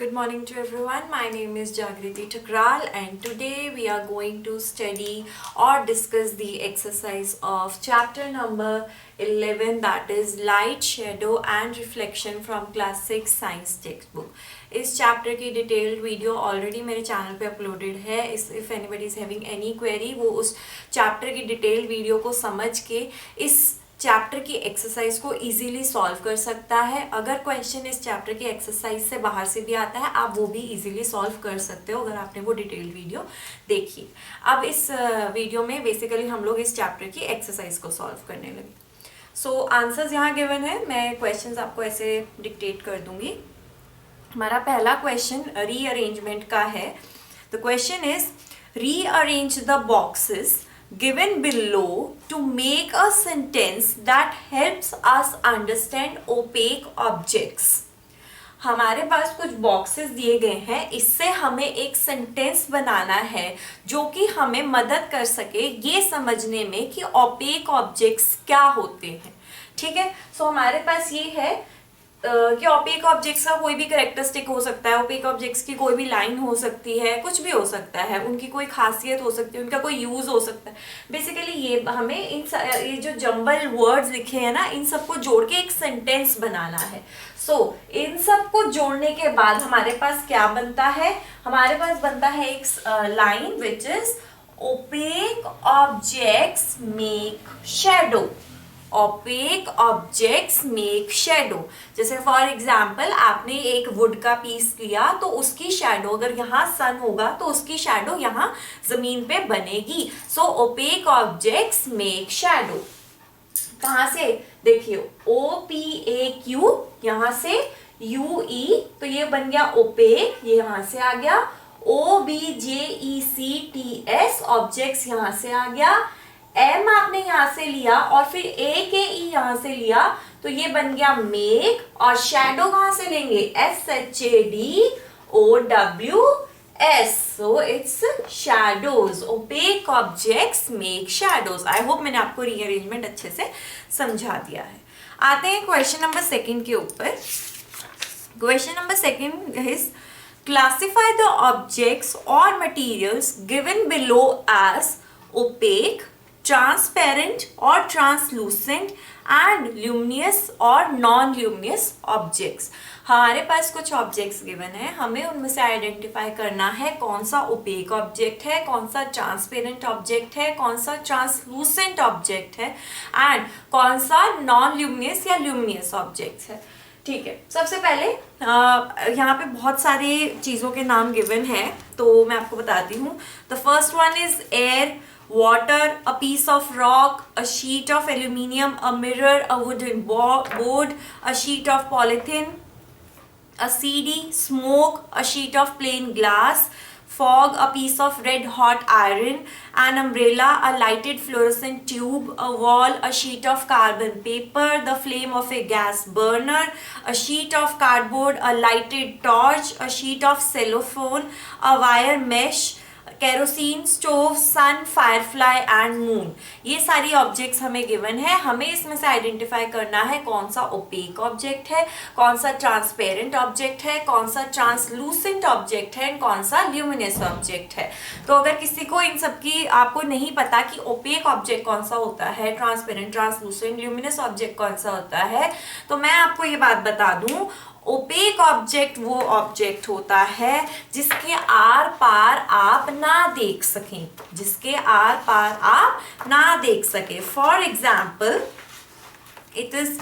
Good morning to everyone. My name is Jagriti Thakral and today we are going to study or discuss the exercise of chapter number 11, that is light, shadow and reflection from class 6 science textbook. इस chapter की detailed video already मेरे channel पे uploaded है. If anybody is having any query वो उस chapter की detailed video को समझ के इस चैप्टर की एक्सरसाइज को इजीली सॉल्व कर सकता है. अगर क्वेश्चन इस चैप्टर की एक्सरसाइज से बाहर से भी आता है आप वो भी इजीली सॉल्व कर सकते हो अगर आपने वो डिटेल्ड वीडियो देखी. अब इस वीडियो में बेसिकली हम लोग इस चैप्टर की एक्सरसाइज को सॉल्व करने लगे. सो आंसर्स यहाँ गिवन है. मैं क्वेश्चंस आपको ऐसे डिक्टेट कर दूंगी. हमारा पहला क्वेश्चन रीअरेंजमेंट का है. The question is rearrange the boxes given below to make a sentence that helps us understand opaque objects. हमारे पास कुछ बॉक्सेस दिए गए हैं. इससे हमें एक सेंटेंस बनाना है जो कि हमें मदद कर सके ये समझने में कि ओपेक ऑब्जेक्ट्स क्या होते हैं. ठीक है. सो हमारे पास ये है कि ओपेक ऑब्जेक्ट्स का कोई भी कैरेक्टरिस्टिक हो सकता है. ओपेक ऑब्जेक्ट्स की कोई भी लाइन हो सकती है, कुछ भी हो सकता है, उनकी कोई खासियत हो सकती है, उनका कोई यूज हो सकता है. बेसिकली ये हमें ये जो जंबल वर्ड्स लिखे हैं ना, इन सबको जोड़ के एक सेंटेंस बनाना है. सो इन सबको जोड़ने के बाद हमारे पास क्या बनता है? हमारे पास बनता है एक line which is opaque objects make shadow. Opaque objects make shadow. जैसे फॉर एग्जाम्पल आपने एक वुड का पीस लिया तो उसकी शैडो अगर यहाँ सन होगा तो उसकी शैडो यहाँ जमीन पे बनेगी. सो ओपेक ऑब्जेक्ट्स मेक शैडो. कहाँ से देखिए OPAQ यहाँ से UE तो ये बन गया ओपेक, ये यहाँ से आ गया. OBJECTS ऑब्जेक्ट्स यहाँ से आ गया. M आपने यहाँ से लिया और फिर AKE यहाँ से लिया तो ये बन गया मेक. और शैडो कहाँ से लेंगे? SHADOWS. So it's shadows. Opaque objects make shadows. I hope मैंने आपको रीअरेंजमेंट अच्छे से समझा दिया है. आते हैं क्वेश्चन नंबर 2 के ऊपर. Question number 2 is classify the objects और materials given below as opaque, transparent और ट्रांसलूसेंट एंड ल्यूमिनियस और नॉन ल्यूमिनियस ऑब्जेक्ट्स. हमारे पास कुछ ऑब्जेक्ट्स गिवन है. हमें उनमें से आइडेंटिफाई करना है कौन सा ओपेक ऑब्जेक्ट है, कौन सा ट्रांसपेरेंट ऑब्जेक्ट है, कौन सा ट्रांसलूसेंट ऑब्जेक्ट है एंड कौन सा नॉन ल्यूमिनियस या ल्यूमिनियस ऑब्जेक्ट है. ठीक है. सबसे पहले यहाँ पे बहुत सारे चीज़ों के नाम गिवन है तो मैं आपको बताती हूँ. The first one is air, water, a piece of rock, a sheet of aluminium, a mirror, a wooden board, a sheet of polythene, a CD, smoke, a sheet of plain glass, fog, a piece of red hot iron, an umbrella, a lighted fluorescent tube, a wall, a sheet of carbon paper, the flame of a gas burner, a sheet of cardboard, a lighted torch, a sheet of cellophane, a wire mesh, kerosene, stove, sun, firefly and moon. ये सारी objects हमें given है. हमें इसमें से identify करना है कौन सा ओपेक ऑब्जेक्ट है, कौन सा ट्रांसपेरेंट ऑब्जेक्ट है, कौन सा ट्रांसलूसेंट ऑब्जेक्ट है, कौन सा ल्यूमिनस ऑब्जेक्ट है. तो अगर किसी को इन सब की आपको नहीं पता कि ओपेक ऑब्जेक्ट कौन सा होता है, ट्रांसपेरेंट, ट्रांसलूसेंट, ल्यूमिनस ऑब्जेक्ट कौन सा होता है, तो मैं आपको ये बात बता दूं. ओपेक ऑब्जेक्ट वो ऑब्जेक्ट होता है जिसके आर पार आप ना देख सकें, जिसके आर पार आप ना देख सके. For example it is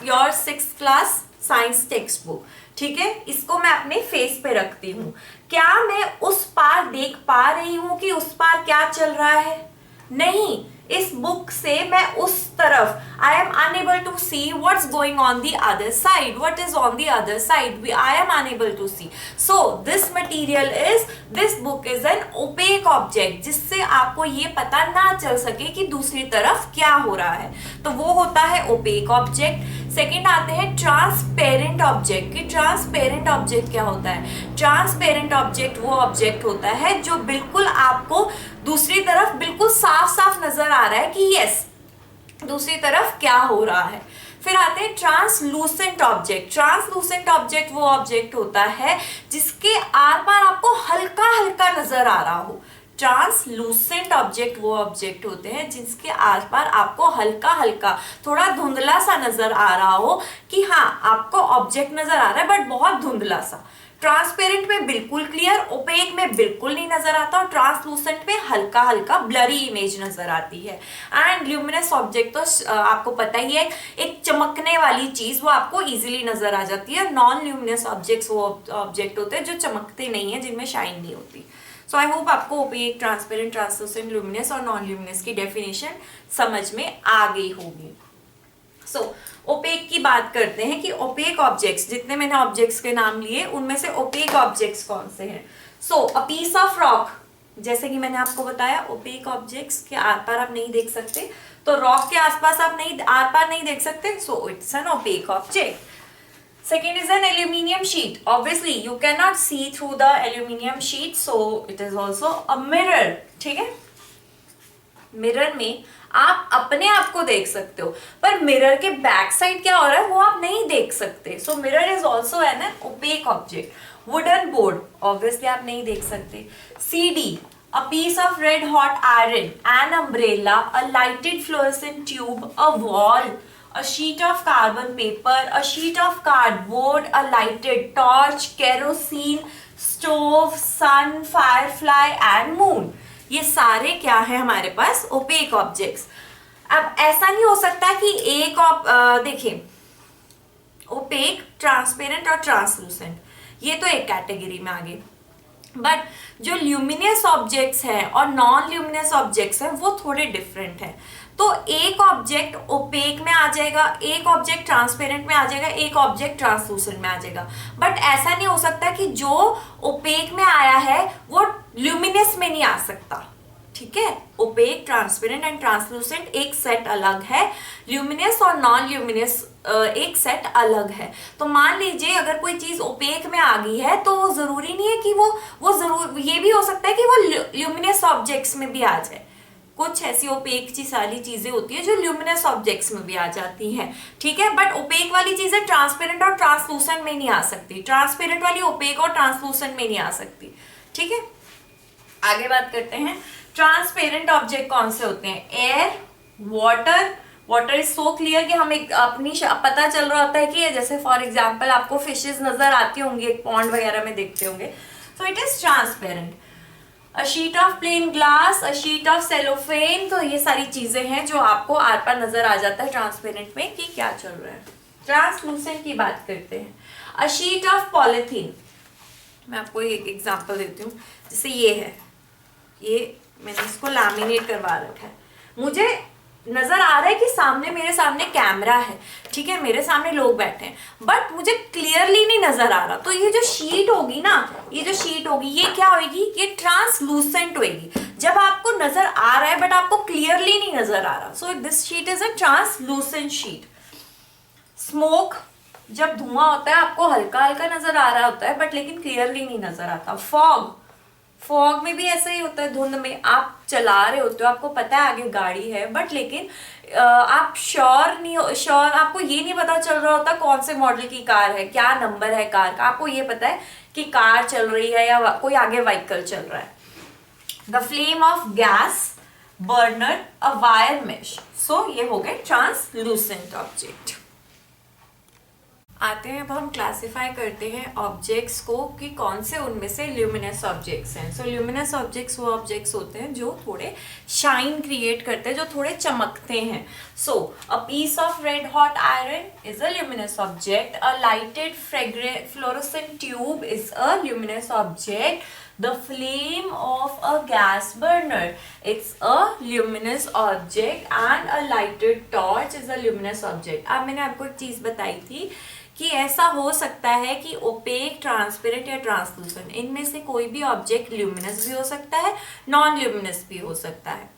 your 6th class science text book. ठीक है. इसको मैं अपने फेस पे रखती हूँ. क्या मैं उस पार देख पा रही हूँ कि उस पार क्या चल रहा है? नहीं. इस बुक से मैं उस तरफ I am unable to see what's going on the other side. What is on the other side I am unable to see. So this material is this book is an opaque object जिससे आपको ये पता ना चल सके कि दूसरी तरफ क्या हो रहा है. तो वो होता है ओपेक ऑब्जेक्ट. सेकेंड आते हैं ट्रांसपेरेंट ऑब्जेक्ट. कि ट्रांसपेरेंट ऑब्जेक्ट क्या होता है? ट्रांसपेरेंट ऑब्जेक्ट वो ऑब्जेक्ट होता है जो बिल्कुल आपको दूसरी तरफ बिल्कुल साफ साफ नजर आ रहा है कि यस दूसरी तरफ क्या हो रहा है. फिर आते हैं ट्रांसलूसेंट ऑब्जेक्ट। ट्रांसलूसेंट ऑब्जेक्ट वो ऑब्जेक्ट होता है जिसके आर पार आपको हल्का हल्का नजर आ रहा हो। ट्रांसलूसेंट ऑब्जेक्ट वो ऑब्जेक्ट होते हैं जिसके आर पार आपको हल्का हल्का थोड़ा धुंधला सा नजर आ रहा हो कि हाँ आपको ऑब्जेक्ट नजर आ रहा है बट बहुत धुंधला सा। ट्रांसपेरेंट में बिल्कुल क्लियर, ओपेक में बिल्कुल नहीं नजर आता और ट्रांसलूसेंट में हल्का हल्का ब्लरी इमेज नजर आती है। एंड ल्यूमिनस ऑब्जेक्ट तो आपको पता ही है, एक चमकने वाली चीज वो आपको इजीली नजर आ जाती है। नॉन ल्यूमिनस ऑब्जेक्ट्स वो ऑब्जेक्ट होते हैं जो चमकते नहीं है, जिनमें शाइन नहीं होती। सो आई होप आपको ओपेक, ट्रांसपेरेंट, ट्रांसलूसेंट, ल्यूमिनस और नॉन ल्यूमिनस की डेफिनेशन समझ में आ गई होगी। सो ओपेक की बात करते हैं कि ओपेक ऑब्जेक्ट्स, जितने मैंने ऑब्जेक्ट्स के नाम लिए उनमें से ओपेक ऑब्जेक्ट्स कौन से हैं। So a piece of rock, जैसे कि मैंने आपको बताया ओपेक ऑब्जेक्ट्स के आर पार आप नहीं देख सकते, तो रॉक के आसपास आप नहीं आर पार नहीं देख सकते, so it's an opaque object. Second is an aluminium sheet. Obviously, you cannot see through the aluminium sheet, so it is also a mirror. ठीक है, मिरर में आप अपने आप को देख सकते हो, पर मिरर के बैक साइड क्या हो रहा है वो आप नहीं देख सकते। So mirror is also an opaque object. Wooden board obviously आप नहीं देख सकते। CD, a piece of red hot iron, an umbrella, a lighted fluorescent tube, a wall, a sheet of carbon paper, a sheet of cardboard, a lighted torch, kerosene, stove, sun, firefly and moon। ये सारे क्या है हमारे पास opaque objects. अब ऐसा नहीं हो सकता कि एक देखिए ओपेक, ट्रांसपेरेंट और ट्रांसलूसेंट ये तो एक कैटेगरी में आ गए, बट जो ल्यूमिनस ऑब्जेक्ट्स हैं और नॉन ल्यूमिनस ऑब्जेक्ट्स हैं वो थोड़े डिफरेंट हैं। तो एक ऑब्जेक्ट ओपेक में आ जाएगा, एक ऑब्जेक्ट ट्रांसपेरेंट में आ जाएगा, एक ऑब्जेक्ट ट्रांसलूसेंट में आ जाएगा, बट ऐसा नहीं हो सकता कि जो ओपेक में आया है वो ल्यूमिनस में नहीं आ सकता। ठीक है, ओपेक, ट्रांसपेरेंट एंड ट्रांसलूसेंट एक सेट अलग है, ल्यूमिनस और नॉन ल्यूमिनस एक सेट अलग है। तो मान लीजिए अगर कोई चीज ओपेक में आ गई है तो वो जरूरी नहीं है कि वो जरूर, ये भी हो सकता है कि वो ल्यूमिनस ऑब्जेक्ट्स में भी आ जाए। कुछ ऐसी ओपेक सारी चीजें होती है जो ल्यूमिनस ऑब्जेक्ट्स में भी आ जाती हैं। ठीक है, बट ओपेक वाली चीजें ट्रांसपेरेंट और ट्रांसलूसेंट में नहीं आ सकती, ट्रांसपेरेंट वाली ओपेक और ट्रांसलूसेंट में नहीं आ सकती। ठीक है, आगे बात करते हैं ट्रांसपेरेंट ऑब्जेक्ट कौन से होते हैं। Air, water, water is so clear कि हम एक अपनी पता चल रहा होता है कि जैसे फॉर एग्जांपल आपको फिशेस नजर आती होंगी, एक पॉन्ड वगैरह में देखते होंगे, so it is transparent. A sheet of plane glass, a sheet of cellophane, तो ये सारी चीजें हैं जो आपको आर पार नजर आ जाता है ट्रांसपेरेंट में कि क्या चल रहा है। ट्रांसलूसेंट की बात करते हैं। अ शीट ऑफ पॉलिथीन, मैं आपको एक एग्जांपल देती हूँ, जैसे ये है, ये मैंने इसको लैमिनेट करवा रखा है, मुझे नजर आ रहा है कि सामने मेरे सामने कैमरा है, ठीक है, मेरे सामने लोग बैठे हैं, बट मुझे क्लियरली नहीं नजर आ रहा। तो ये जो शीट होगी ना, ये जो शीट होगी ये क्या होगी, ये ट्रांसलूसेंट होगी। जब आपको नजर आ रहा है बट आपको क्लियरली नहीं नजर आ रहा, so this sheet is a translucent sheet. Smoke, जब धुआं होता है आपको हल्का हल्का नजर आ रहा होता है बट लेकिन क्लियरली नहीं नजर आता। फॉग, फॉग में भी ऐसा ही होता है, धुंध में आप चला रहे होते हो, आपको पता है आगे गाड़ी है बट लेकिन आप श्योर नहीं हो, आपको ये नहीं पता चल रहा होता कौन से मॉडल की कार है, क्या नंबर है कार का, आपको ये पता है कि कार चल रही है या कोई आगे व्हीकल चल रहा है। The flame of gas burner, a wire mesh, so ये हो गए ट्रांसलूसेंट ऑब्जेक्ट। आते हैं अब हम क्लासिफाई करते हैं ऑब्जेक्ट्स को कि कौन से उनमें से ल्यूमिनस ऑब्जेक्ट्स हैं। सो ल्यूमिनस ऑब्जेक्ट्स वो ऑब्जेक्ट्स होते हैं जो थोड़े शाइन क्रिएट करते हैं, जो थोड़े चमकते हैं। So a piece of red hot iron is a luminous object, a lighted fluorescent tube is a luminous object, the flame of a gas burner, it's a luminous object, and a lighted torch is a luminous object। अब मैंने आपको एक चीज बताई थी कि ऐसा हो सकता है कि ओपेक, ट्रांसपेरेंट या ट्रांसलूसेंट इनमें से कोई भी ऑब्जेक्ट ल्यूमिनस भी हो सकता है, नॉन ल्यूमिनस भी हो सकता है।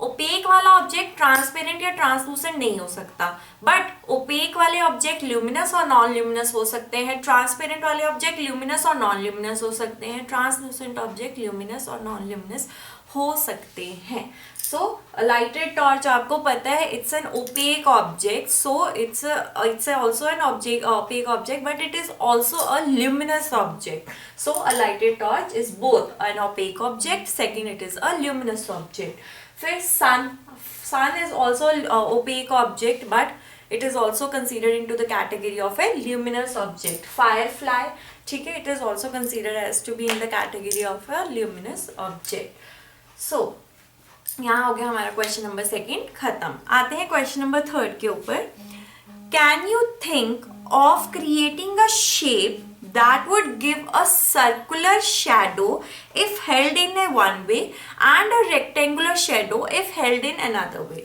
ओपेक वाला ऑब्जेक्ट ट्रांसपेरेंट या ट्रांसलूसेंट नहीं हो सकता, बट ओपेक वाले ऑब्जेक्ट ल्यूमिनस और नॉन ल्यूमिनस हो सकते हैं, ट्रांसपेरेंट वाले ऑब्जेक्ट ल्यूमिनस और नॉन ल्यूमिनस हो सकते हैं, ट्रांसलूसेंट ऑब्जेक्ट ल्यूमिनस और नॉन ल्यूमिनस हो सकते हैं। सो लाइटेड टॉर्च आपको पता है it's an opaque object, so it's also an object opaque object, but it is also a luminous object. So a lighted torch is both an opaque object, second it is a luminous object. फिर sun is also opaque object, but it is also considered into the category of a luminous object. Firefly, ठीक है, it is also considered as to be in the category of a luminous object. So यहाँ हो गया हमारा question number second खत्म. आते हैं question number third के ऊपर. Can you think of creating a shape that would give a circular shadow if held in a one way and a rectangular shadow if held in another way.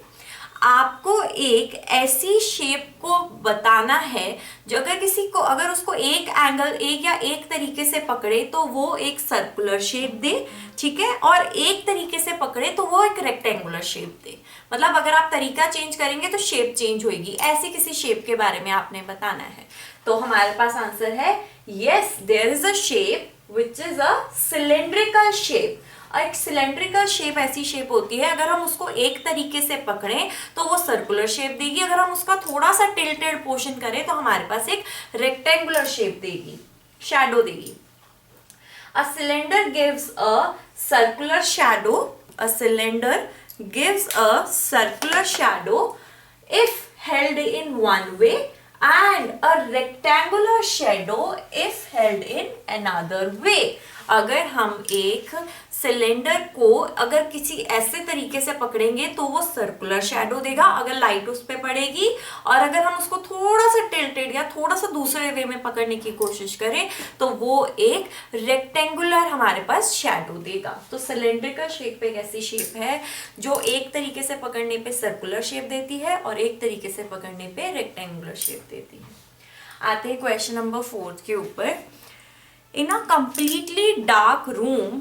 आपको एक ऐसी shape को बताना है जो अगर किसी को अगर उसको एक एंगल एक या एक तरीके से पकड़े तो वो एक सर्कुलर शेप दे, ठीक है, और एक तरीके से पकड़े तो वो एक रेक्टेंगुलर शेप दे. मतलब अगर आप तरीका चेंज करेंगे तो शेप चेंज होगी. ऐसी किसी शेप के बारे में आपने बताना है. तो हमारे पास आंसर है yes, there is a shape which is a cylindrical shape. एक सिलेंड्रिकल शेप ऐसी शेप होती है अगर हम उसको एक तरीके से पकड़ें तो वो सर्कुलर शेप देगी, अगर हम उसका थोड़ा सा टिल्टेड पोर्शन करें तो हमारे पास एक रेक्टेंगुलर शेप देगी, शैडो देगी. A cylinder gives a circular shadow, a cylinder gives a circular shadow if held in one way and a rectangular shadow if held in another way. अगर हम एक cylinder को अगर किसी ऐसे तरीके से पकड़ेंगे तो वो सर्कुलर शैडो देगा अगर लाइट उस पर पड़ेगी, और अगर हम उसको थोड़ा सा टिल्टेड या थोड़ा सा दूसरे वे में पकड़ने की कोशिश करें तो वो एक रेक्टेंगुलर हमारे पास शैडो देगा. तो सिलेंड्रिकल शेप एक ऐसी शेप है जो एक तरीके से पकड़ने पे सर्कुलर शेप देती है और एक तरीके से पकड़ने पे रेक्टेंगुलर शेप देती है. आते हैं क्वेश्चन नंबर 4 के ऊपर. In a completely dark room,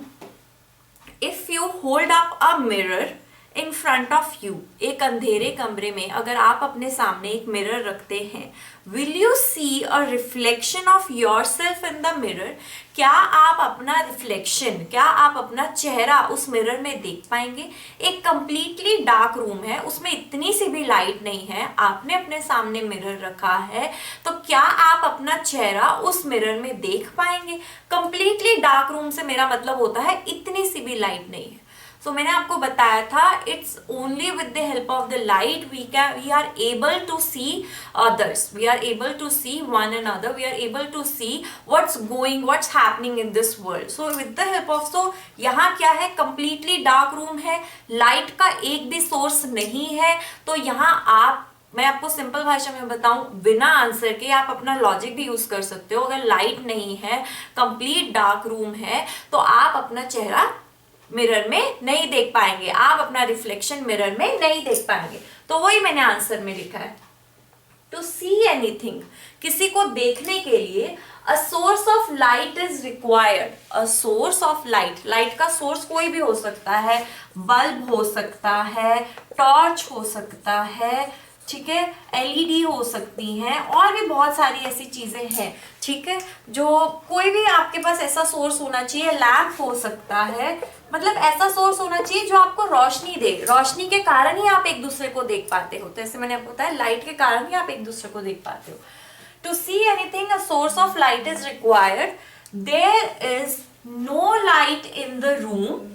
if you hold up a mirror in front of you, एक अंधेरे कमरे में अगर आप अपने सामने एक मिरर रखते हैं, will you see a reflection of yourself in the mirror? क्या आप अपना रिफ्लेक्शन, क्या आप अपना चेहरा उस मिरर में देख पाएंगे? एक कंप्लीटली डार्क रूम है, उसमें इतनी सी भी लाइट नहीं है, आपने अपने सामने मिरर रखा है, तो क्या आप अपना चेहरा उस मिरर में देख पाएंगे? कंप्लीटली डार्क रूम से मेरा मतलब होता है इतनी सी भी लाइट नहीं है. So, मैंने आपको बताया था it's only with the help of the light we are able to see others, we are able to see one another, we are able to see what's going, what's happening in this world. So with the help of, so यहाँ क्या है, completely dark room है, light का एक भी source नहीं है, तो यहाँ आप, मैं आपको सिंपल भाषा में बताऊं बिना आंसर के, आप अपना लॉजिक भी यूज कर सकते हो. अगर लाइट नहीं है, कंप्लीट डार्क रूम है, तो आप अपना चेहरा मिरर में नहीं देख पाएंगे, आप अपना रिफ्लेक्शन मिरर में नहीं देख पाएंगे. तो वही मैंने आंसर में लिखा है. टू सी एनीथिंग, किसी को देखने के लिए अ source of light is required. A source of light, light का सोर्स कोई भी हो सकता है, बल्ब हो सकता है, टॉर्च हो सकता है, ठीक है, एलईडी हो सकती हैं, और भी बहुत सारी ऐसी चीजें हैं, ठीक है, जो कोई भी आपके पास ऐसा सोर्स होना चाहिए. लैंप हो सकता है, मतलब ऐसा सोर्स होना चाहिए जो आपको रोशनी दे, रोशनी के कारण ही आप एक दूसरे को देख पाते हो. तो ऐसे मैंने आपको बताया लाइट के कारण ही आप एक दूसरे को देख पाते हो. To see anything a source of light is required. There is no light in the room,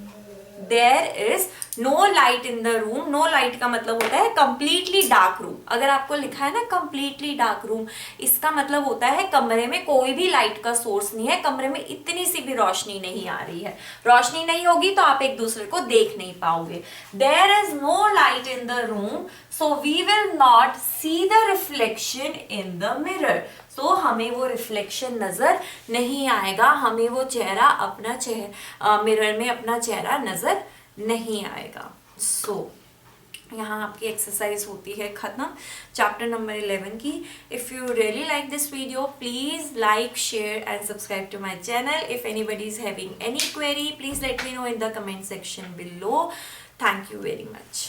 there is no light in the room. No light का मतलब होता है कंप्लीटली डार्क रूम. अगर आपको लिखा है ना कंप्लीटली डार्क रूम, इसका मतलब होता है कमरे में कोई भी लाइट का सोर्स नहीं है, कमरे में इतनी सी भी रोशनी नहीं आ रही है. रोशनी नहीं होगी तो आप एक दूसरे को देख नहीं पाओगे. There is no light in the room, so we will not see the reflection in the mirror. तो हमें वो रिफ्लेक्शन नजर नहीं आएगा, हमें वो चेहरा अपना मिरर में अपना चेहरा नजर नहीं आएगा. सो यहाँ आपकी एक्सरसाइज होती है खत्म चैप्टर नंबर 11 की. If you really like this video, please like, share and subscribe to my channel. If anybody is having any query, please let me know in the comment section below. Thank you very much.